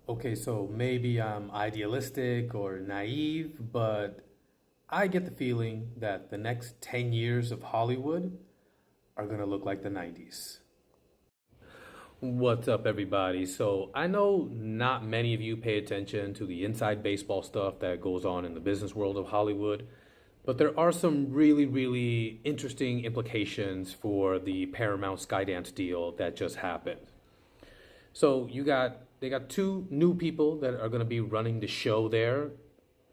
Okay, so maybe I'm idealistic or naive, but I get the feeling that the next 10 years of Hollywood are gonna look like the 90s. What's up, everybody? So, I know not many of you pay attention to the inside baseball stuff that goes on in the business world of Hollywood, but there are some really, really interesting implications for the Paramount Skydance deal that just happened. So they got two new people that are going to be running the show there.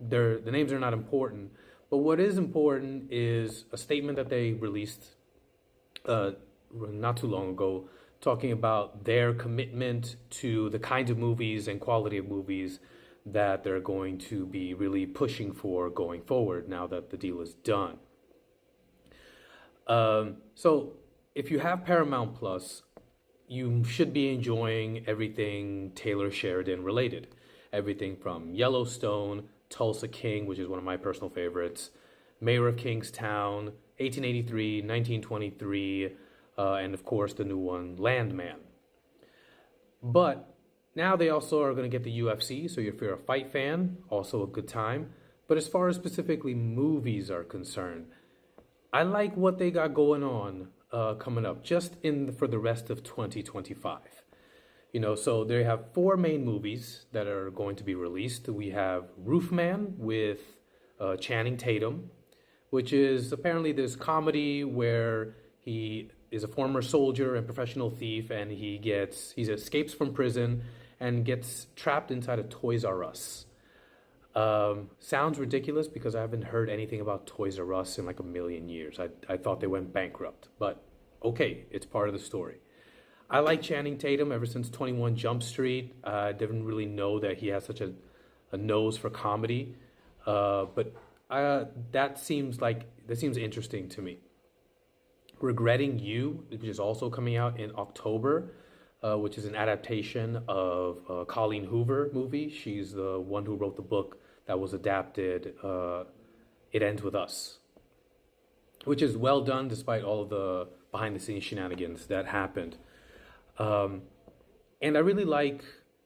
The names are not important, but what is important is a statement that they released uh, not too long ago, talking about their commitment to the kinds of movies and quality of movies that they're going to be really pushing for going forward now that the deal is done. So if you have Paramount Plus, you should be enjoying everything Taylor Sheridan related. Everything from Yellowstone, Tulsa King, which is one of my personal favorites, Mayor of Kingstown, 1883, 1923, and of course the new one, Landman. But now they also are going to get the UFC, so if you're a fight fan, also a good time. But as far as specifically movies are concerned, I like what they got going on coming up just in for the rest of 2025. So they have four main movies that are going to be released. We have Roofman with Channing Tatum, which is apparently this comedy where he is a former soldier and professional thief, and he escapes from prison and gets trapped inside a Toys R Us. Sounds ridiculous because I haven't heard anything about Toys R Us in like a million years. I thought they went bankrupt, but okay, it's part of the story. I like Channing Tatum ever since 21 Jump Street. I didn't really know that he has such a nose for comedy, but that seems interesting to me. Regretting You, which is also coming out in October, which is an adaptation of a Colleen Hoover movie. She's the one who wrote the book that was adapted, It Ends With Us, which is well done despite all of the behind the scenes shenanigans that happened. Um, and I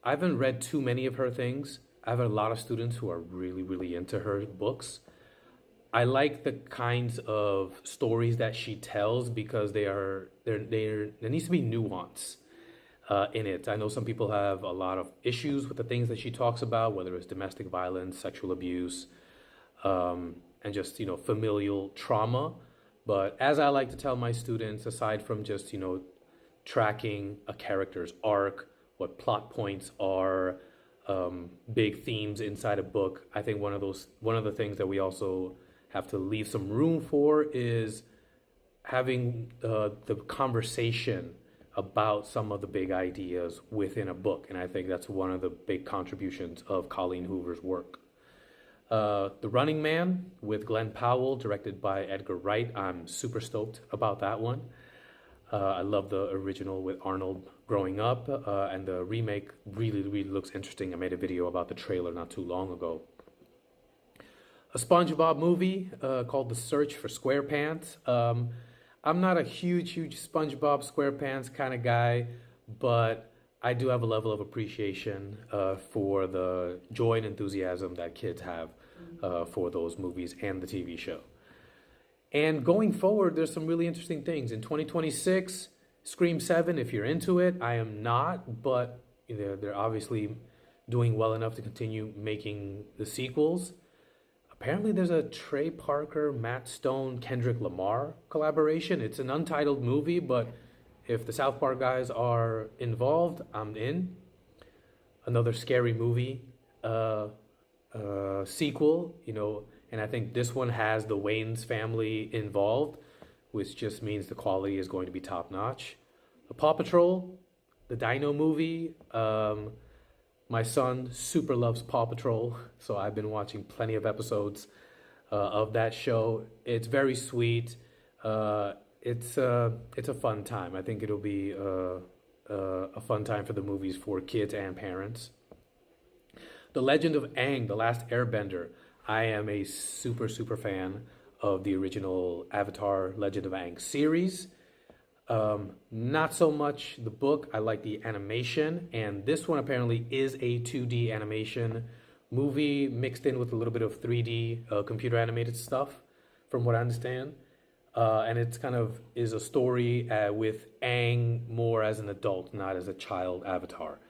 haven't read too many of her things. I have a lot of students who are really, really into her books. I like the kinds of stories that she tells because there needs to be nuance in it. I know some people have a lot of issues with the things that she talks about, whether it's domestic violence, sexual abuse, and just familial trauma. But as I like to tell my students, aside from just tracking a character's arc, what plot points are, big themes inside a book, I think one of the things that we also have to leave some room for is having the conversation about some of the big ideas within a book. And I think that's one of the big contributions of Colleen Hoover's work. The Running Man with Glenn Powell, directed by Edgar Wright. I'm super stoked about that one. I love the original with Arnold growing up, and the remake really, really looks interesting. I made a video about the trailer not too long ago. A SpongeBob movie called The Search for SquarePants. I'm not a huge SpongeBob SquarePants kind of guy, but I do have a level of appreciation for the joy and enthusiasm that kids have for those movies and the TV show. And going forward, there's some really interesting things. In 2026, Scream 7, if you're into it, I am not, but they're obviously doing well enough to continue making the sequels. Apparently, there's a Trey Parker, Matt Stone, Kendrick Lamar collaboration. It's an untitled movie, but if the South Park guys are involved, I'm in. Another scary movie sequel, and I think this one has the Wayans family involved, which just means the quality is going to be top notch. The Paw Patrol, the Dino movie. My son super loves Paw Patrol, so I've been watching plenty of episodes of that show. It's very sweet. It's a fun time. I think it'll be a fun time for the movies for kids and parents. The Legend of Aang, The Last Airbender. I am a super fan of the original Avatar Legend of Aang series. Not so much the book. I like the animation, and this one apparently is a 2D animation movie mixed in with a little bit of 3D computer animated stuff, from what I understand. And it's kind of is a story with Aang more as an adult, not as a child avatar.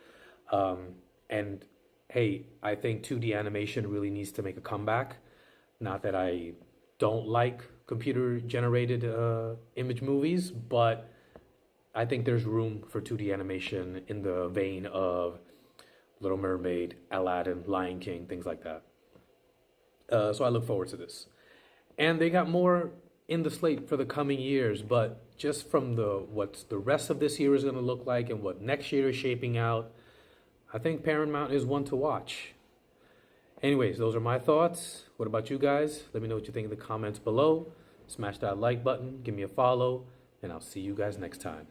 And hey, I think 2D animation really needs to make a comeback. Not that I don't like computer generated image movies, but I think there's room for 2D animation in the vein of Little Mermaid, Aladdin, Lion King, things like that. So I look forward to this. And they got more in the slate for the coming years, but just from the what the rest of this year is going to look like and what next year is shaping out, I think Paramount is one to watch. Anyways, those are my thoughts. What about you guys? Let me know what you think in the comments below. Smash that like button, give me a follow, and I'll see you guys next time.